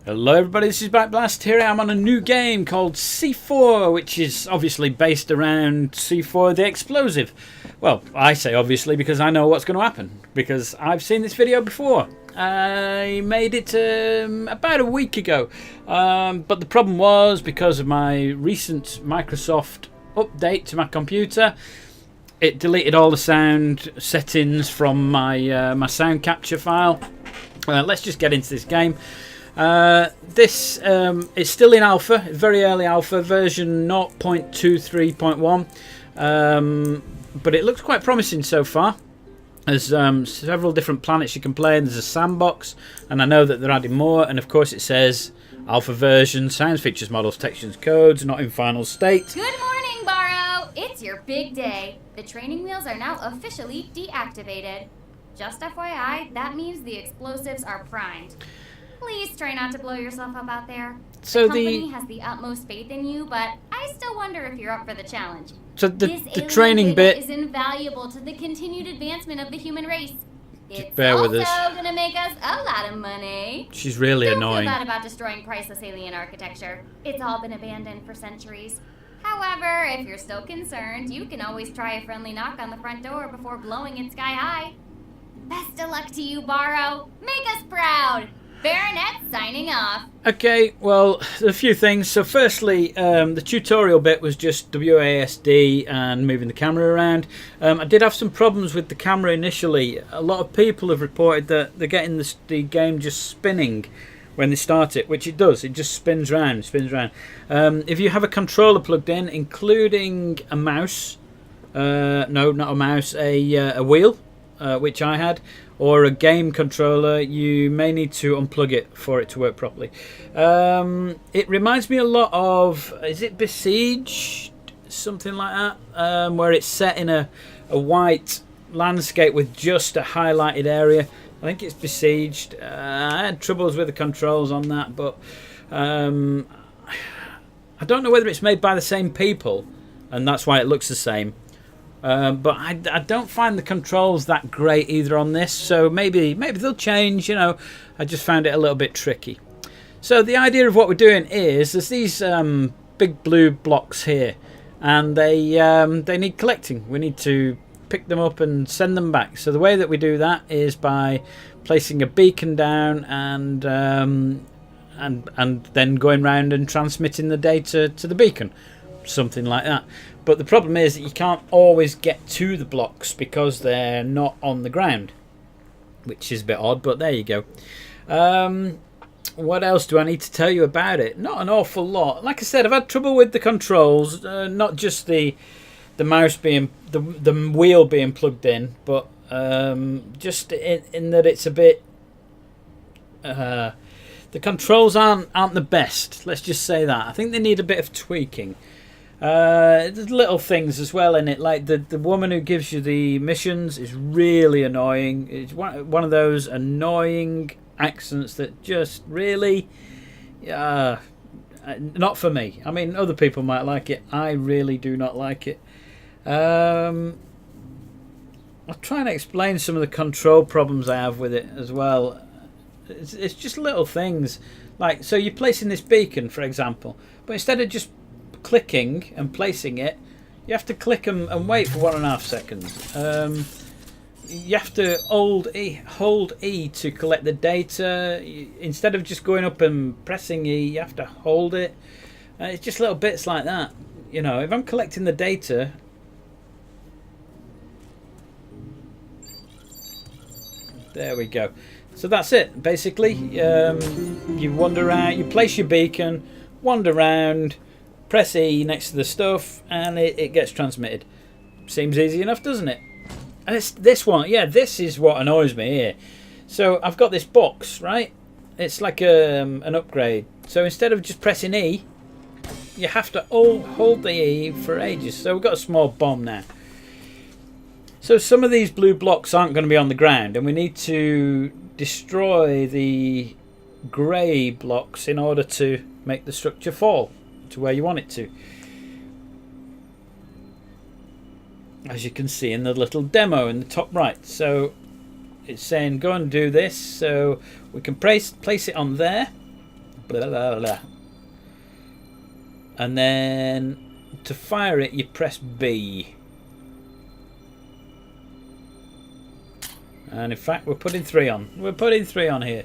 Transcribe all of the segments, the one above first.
Hello everybody, this is Backblast. Here I am on a new game called Cefore, which is obviously based around C4 the explosive. Well, I say obviously because I know what's going to happen, because I've seen this video before. I made it about a week ago, but the problem was because of my recent Microsoft update to my computer, it deleted all the sound settings from my, my sound capture file. Let's just get into this game. This is still in alpha, very early alpha, version 0.23.1, but it looks quite promising so far. There's several different planets you can play, and there's a sandbox, and I know that they're adding more, and of course it says alpha version, sounds, features, models, textures, codes, not in final state. Good morning, Borrow! It's your big day. The training wheels are now officially deactivated. Just FYI, that means the explosives are primed. Please try not to blow yourself up out there. So the company has the utmost faith in you, but I still wonder if you're up for the challenge. So this the training bit is invaluable to the continued advancement of the human race. It's bear with also us. going to make us a lot of money. She's really Don't annoying. feel bad about destroying priceless alien architecture. It's all been abandoned for centuries. However, if you're still concerned, you can always try a friendly knock on the front door before blowing it sky high. Best of luck to you, Borrow. Make us proud. Baronet signing off. Okay, well, a few things. So firstly, the tutorial bit was just WASD and moving the camera around. I did have some problems with the camera initially. A lot of people have reported that they're getting the game just spinning when they start it, which it does. It just spins round, spins round. If you have a controller plugged in, including a mouse, no, not a mouse, a wheel, which I had, or a game controller, you may need to unplug it for it to work properly. It reminds me a lot of, is it Besieged? Something like that, where it's set in a white landscape with just a highlighted area. I think it's Besieged. I had troubles with the controls on that, but I don't know whether it's made by the same people and that's why it looks the same. But I don't find the controls that great either on this, so maybe they'll change. You know, I just found it a little bit tricky. So the idea of what we're doing is there's these big blue blocks here, and they need collecting. We need to pick them up and send them back. So the way that we do that is by placing a beacon down and then going round and transmitting the data to the beacon, something like that. But the problem is that you can't always get to the blocks because they're not on the ground, which is a bit odd, but there you go. What else do I need to tell you about it? Not an awful lot. Like I said, I've had trouble with the controls, not just the mouse being, the wheel being plugged in, but just in that it's a bit, the controls aren't the best, let's just say that. I think they need a bit of tweaking. There's little things as well in it, like the woman who gives you the missions is really annoying. It's one of those annoying accents that just really, not for me. I mean, other people might like it. I really do not like it. I'll try and explain some of the control problems I have with it as well. It's just little things, like, so you're placing this beacon, for example, but instead of just clicking and placing it, you have to click and wait for 1.5 seconds. You have to hold E to collect the data. Instead of just going up and pressing E, you have to hold it. It's just little bits like that. You know, if I'm collecting the data, there we go. So that's it, basically. You wander around, you place your beacon, wander around, press E next to the stuff, and it gets transmitted. Seems easy enough, doesn't it? And it's this one, yeah, this is what annoys me here. So I've got this box, right? It's like an upgrade. So instead of just pressing E, you have to hold the E for ages. So we've got a small bomb now. So some of these blue blocks aren't going to be on the ground, and we need to destroy the grey blocks in order to make the structure fall to where you want it to, as you can see in the little demo in the top right. So it's saying go and do this, so we can place it on there, blah, blah, blah. And then to fire it, you press B. And in fact, we're putting 3 on. We're putting 3 on here.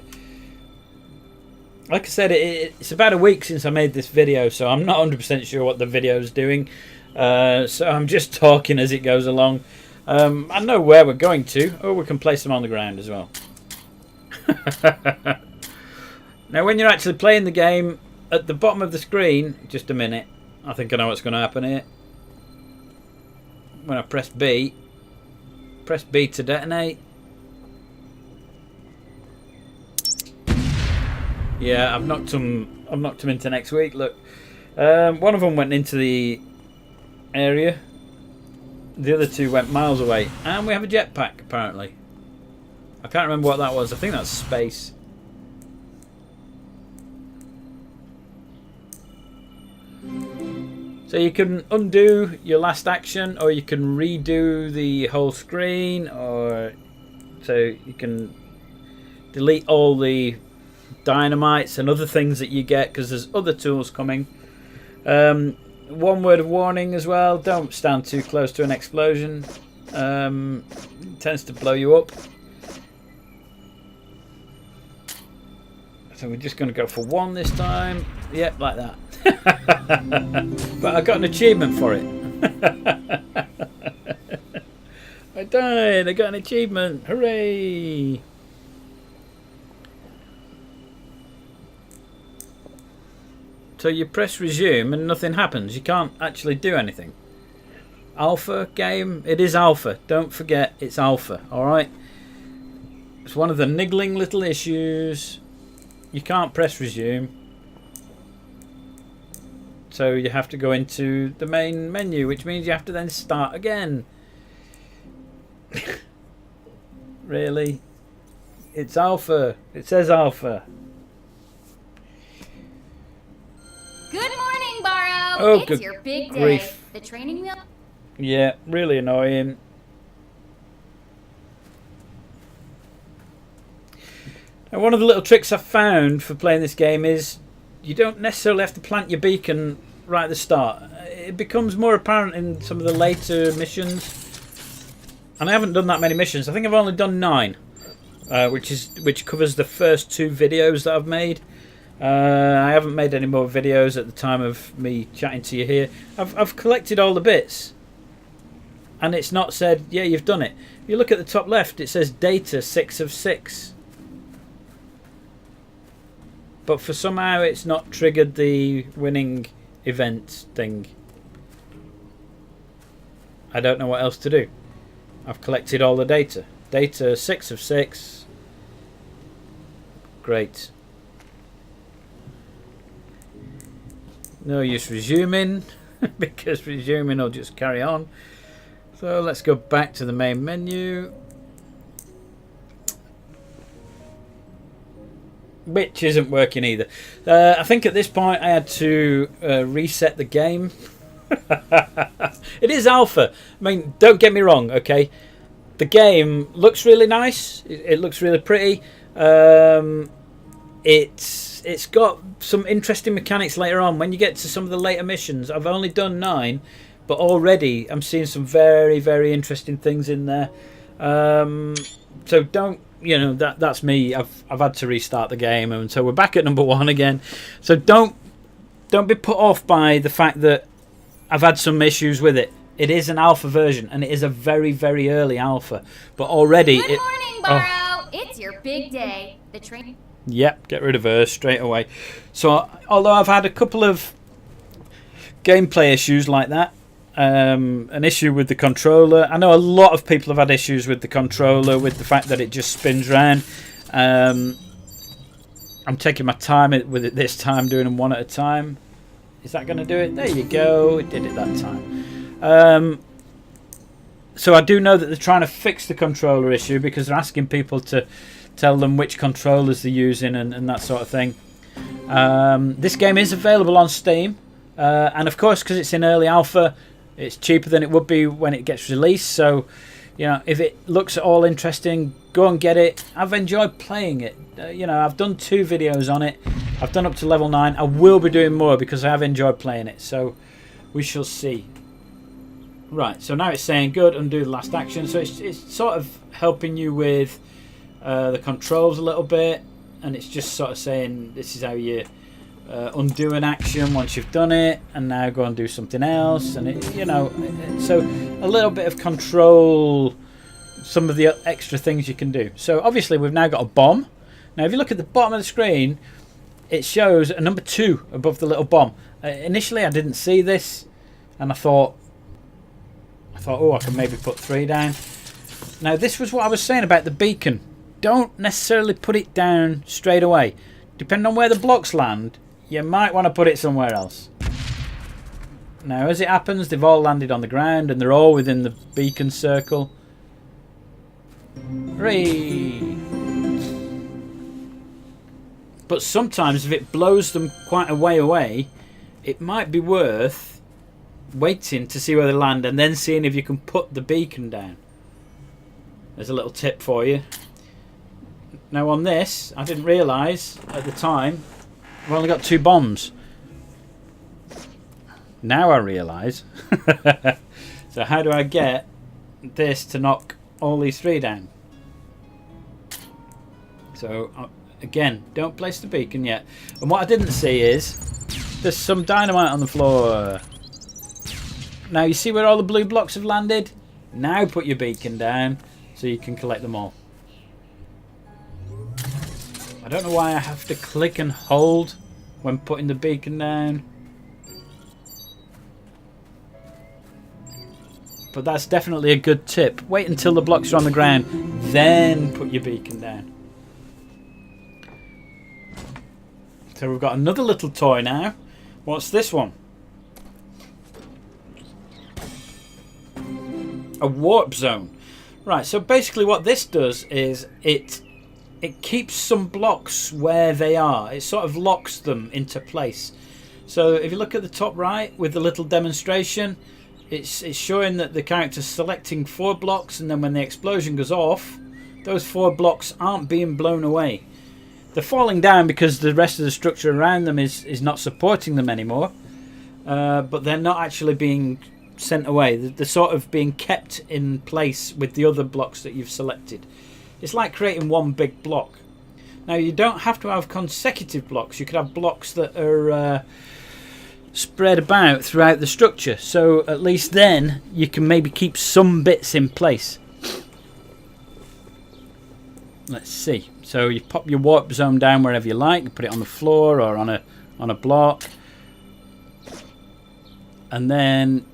Like I said, it's about a week since I made this video, so I'm not 100% sure what the video is doing. So I'm just talking as it goes along. I know where we're going to. Oh, we can place them on the ground as well. Now, when you're actually playing the game, at the bottom of the screen, just a minute, I think I know what's going to happen here. When I press B to detonate. Yeah, I've knocked them into next week. Look, one of them went into the area. The other 2 went miles away, and we have a jetpack apparently. I can't remember what that was. I think that's space. So you can undo your last action, or you can redo the whole screen, or so you can delete all the dynamites and other things that you get, because there's other tools coming. One word of warning as well: don't stand too close to an explosion. It tends to blow you up. So we're just going to go for 1 this time. Yep, like that. But I got an achievement for it. I died. I got an achievement. Hooray! So you press resume and nothing happens. You can't actually do anything. Alpha game. It is alpha. Don't forget it's alpha. Alright? It's one of the niggling little issues. You can't press resume. So you have to go into the main menu, which means you have to then start again. Really? It's alpha. It says alpha. Good morning, Borrow. Oh, it's good your big day. grief. The training wheel. Yeah, really annoying. Now, one of the little tricks I've found for playing this game is you don't necessarily have to plant your beacon right at the start. It becomes more apparent in some of the later missions. And I haven't done that many missions. I think I've only done 9, which covers the first 2 videos that I've made. I haven't made any more videos at the time of me chatting to you here. I've collected all the bits, and it's not said, yeah, you've done it. If you look at the top left, it says data 6 of 6. But for somehow it's not triggered the winning event thing. I don't know what else to do. I've collected all the data. Data 6 of 6. Great. No use resuming, because resuming will just carry on. So let's go back to the main menu, which isn't working either. I think at this point I had to reset the game. It is alpha. I mean, don't get me wrong, okay? The game looks really nice. It looks really pretty. It's got some interesting mechanics later on. When you get to some of the later missions, I've only done 9, but already I'm seeing some very, very interesting things in there. So don't, you know, that's me. I've had to restart the game, and so we're back at number 1 again. So don't be put off by the fact that I've had some issues with it. It is an alpha version, and it is a very, very early alpha. But already, Good morning, Borrow. It's your big day. The train. Yep, get rid of her straight away. So, although I've had a couple of gameplay issues like that, an issue with the controller. I know a lot of people have had issues with the controller, with the fact that it just spins round. I'm taking my time with it this time, doing them one at a time. Is that going to do it? There you go. It did it that time. So I do know that they're trying to fix the controller issue, because they're asking people to tell them which controllers they're using and that sort of thing. This game is available on Steam, and of course, because it's in early alpha, it's cheaper than it would be when it gets released. So You know, if it looks at all interesting, go and get it. I've enjoyed playing it. You know, I've done 2 videos on it. I've done up to level 9. I will be doing more because I have enjoyed playing it. So we shall see. Right, so now it's saying good, undo the last action. So it's sort of helping you with the controls a little bit, and it's just sort of saying this is how you undo an action once you've done it, and now go and do something else. And it, you know, so a little bit of control, some of the extra things you can do. So obviously we've now got a bomb. Now if you look at the bottom of the screen, it shows a number 2 above the little bomb. Initially I didn't see this, and I thought, oh, I can maybe put 3 down. Now this was what I was saying about the beacon. Don't necessarily put it down straight away. Depending on where the blocks land, you might want to put it somewhere else. Now as it happens, they've all landed on the ground and they're all within the beacon circle. Hooray! But sometimes if it blows them quite a way away, it might be worth waiting to see where they land and then seeing if you can put the beacon down. There's a little tip for you. Now on this, I didn't realise at the time, I've only got 2 bombs. Now I realise. So how do I get this to knock all these 3 down? So again, don't place the beacon yet. And what I didn't see is there's some dynamite on the floor. Now you see where all the blue blocks have landed? Now put your beacon down so you can collect them all. I don't know why I have to click and hold when putting the beacon down. But that's definitely a good tip. Wait until the blocks are on the ground, then put your beacon down. So we've got another little toy now. What's this one? A warp zone. Right, so basically what this does is it keeps some blocks where they are. It sort of locks them into place. So if you look at the top right with the little demonstration, it's showing that the character's selecting 4 blocks, and then when the explosion goes off, those 4 blocks aren't being blown away. They're falling down because the rest of the structure around them is not supporting them anymore. But they're not actually being sent away. They're sort of being kept in place with the other blocks that you've selected. It's like creating one big block. Now you don't have to have consecutive blocks. You could have blocks that are spread about throughout the structure. So at least then you can maybe keep some bits in place. Let's see. So you pop your warp zone down wherever you like. You put it on the floor or on a block. And then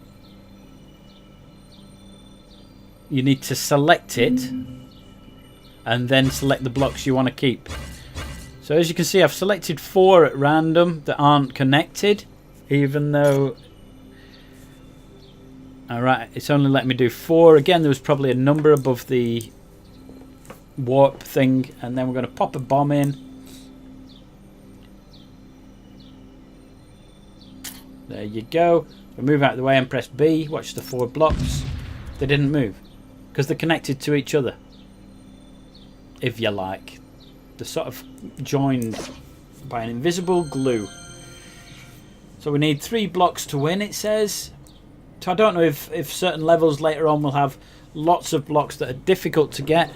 you need to select it and then select the blocks you want to keep. So as you can see, I've selected 4 at random that aren't connected, even though, alright, it's only let me do 4. Again, there was probably a number above the warp thing, and then we're going to pop a bomb in. There you go. We move out of the way and press B. Watch the 4 blocks. They didn't move because they're connected to each other, if you like. They're sort of joined by an invisible glue. So we need 3 blocks to win, it says. So I don't know if certain levels later on will have lots of blocks that are difficult to get.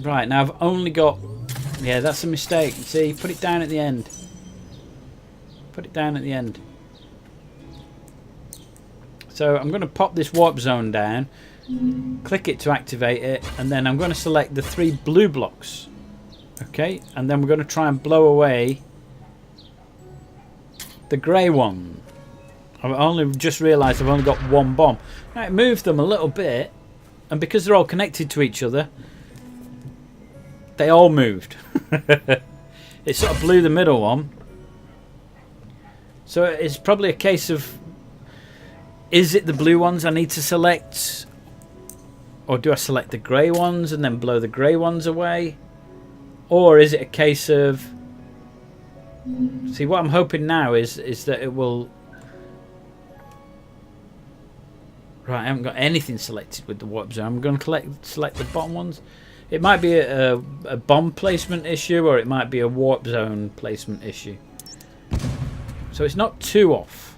Right, now I've only got... Yeah, that's a mistake. See, put it down at the end. Put it down at the end. So I'm going to pop this warp zone down, click it to activate it, and then I'm going to select the 3 blue blocks. Okay, and then we're going to try and blow away the grey one. I've only just realised I've only got 1 bomb. Now it moved them a little bit, and because they're all connected to each other, they all moved. It sort of blew the middle one. So it's probably a case of, is it the blue ones I need to select, or do I select the grey ones and then blow the grey ones away? Or is it a case of, see, what I'm hoping now is that it will Right, I haven't got anything selected with the warp zone. I'm going to select the bottom ones. It might be a bomb placement issue, or it might be a warp zone placement issue. So it's not too off.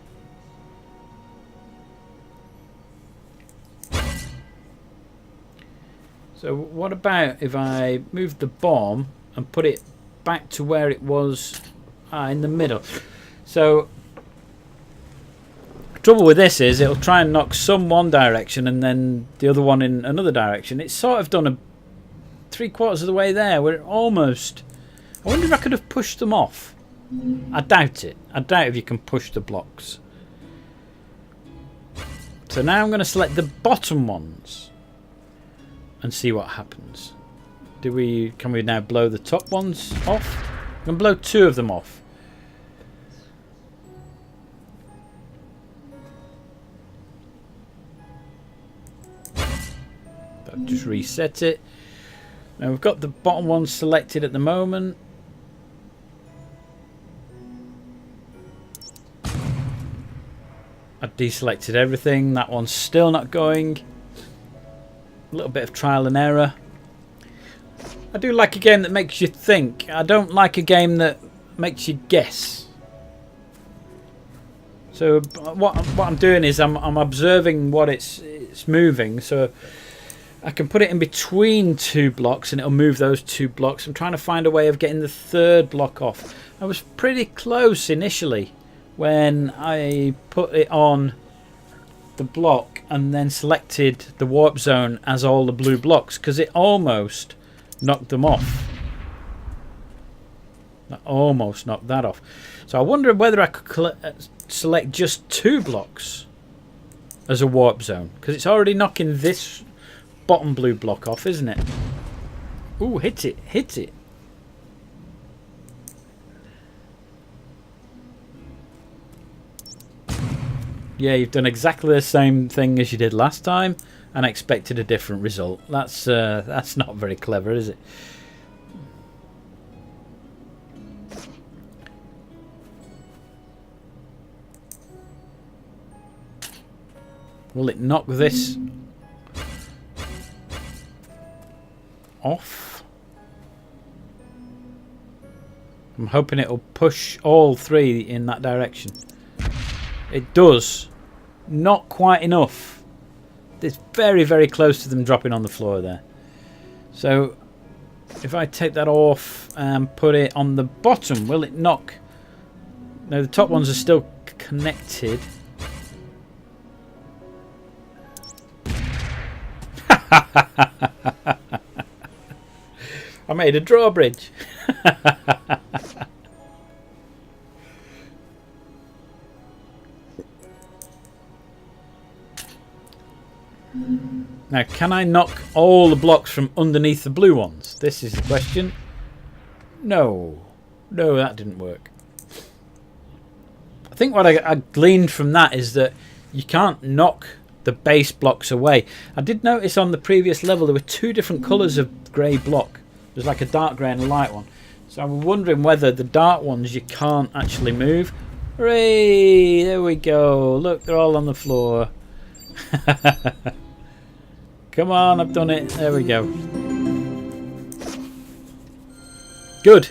So what about if I move the bomb and put it back to where it was in the middle? So the trouble with this is it'll try and knock some one direction and then the other one in another direction. It's sort of done a 3/4 of the way there. We're almost... I wonder if I could have pushed them off. I doubt it. I doubt if you can push the blocks. So now I'm going to select the bottom ones and see what happens. Can we now blow the top ones off? I'm going to blow 2 of them off. That just reset it. Now we've got the bottom one selected at the moment. I've deselected everything. That one's still not going. A little bit of trial and error. I do like a game that makes you think. I don't like a game that makes you guess. So what I'm doing is I'm observing what it's moving. So I can put it in between 2 blocks and it'll move those 2 blocks. I'm trying to find a way of getting the 3rd block off. I was pretty close initially when I put it on the block and then selected the warp zone as all the blue blocks, because it almost knocked them off. I almost knocked that off. So I wonder whether I could select just 2 blocks as a warp zone, because it's already knocking this bottom blue block off, isn't it? Ooh, hit it, hit it. Yeah, you've done exactly the same thing as you did last time and expected a different result. That's not very clever, is it? Will it knock this off? I'm hoping it'll push all 3 in that direction. It does. Not quite enough. It's very, very close to them dropping on the floor there. So if I take that off and put it on the bottom, will it knock? No, the top ones are still connected. I made a drawbridge. Now, can I knock all the blocks from underneath the blue ones? This is the question. No. No, that didn't work. I think what I gleaned from that is that you can't knock the base blocks away. I did notice on the previous level there were 2 different colours of grey block. There's like a dark grey and a light one. So I'm wondering whether the dark ones you can't actually move. Hooray! There we go. Look, they're all on the floor. Come on, I've done it. There we go. Good.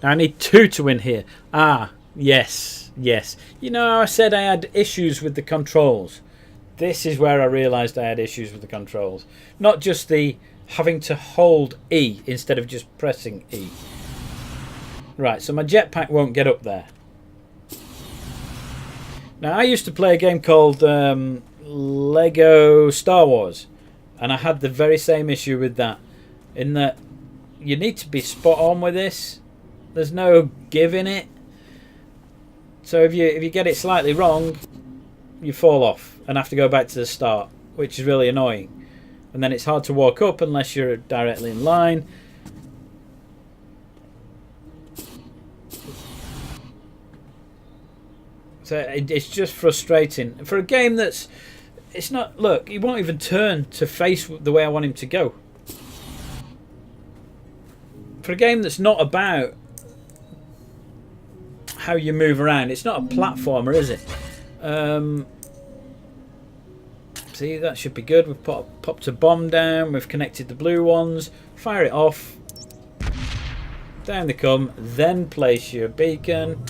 Now I need 2 to win here. Ah, yes, yes. You know, I said I had issues with the controls. This is where I realised I had issues with the controls. Not just the having to hold E instead of just pressing E. Right, so my jetpack won't get up there. Now, I used to play a game called Lego Star Wars. And I had the very same issue with that. In that you need to be spot on with this. There's no give in it. So if you get it slightly wrong, you fall off and have to go back to the start, which is really annoying. And then it's hard to walk up unless you're directly in line. So it's just frustrating. For a game that's... It's not... Look, he won't even turn to face the way I want him to go. For a game that's not about how you move around. It's not a platformer, is it? See, that should be good. We've popped a bomb down. We've connected the blue ones. Fire it off. Down they come. Then place your beacon.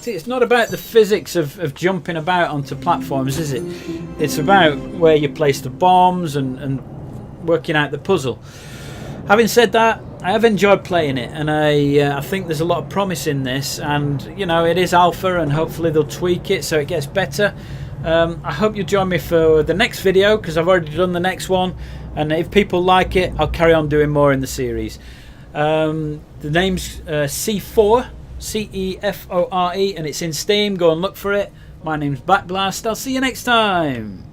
See, it's not about the physics of jumping about onto platforms, is it? It's about where you place the bombs and working out the puzzle. Having said that, I have enjoyed playing it, and I think there's a lot of promise in this, and you know, it is alpha, and hopefully they'll tweak it so it gets better. I hope you join me for the next video, because I've already done the next one, and if people like it, I'll carry on doing more in the series. The name's Cefore, Cefore, and it's in Steam. Go and look for it. My name's Backblast. I'll see you next time.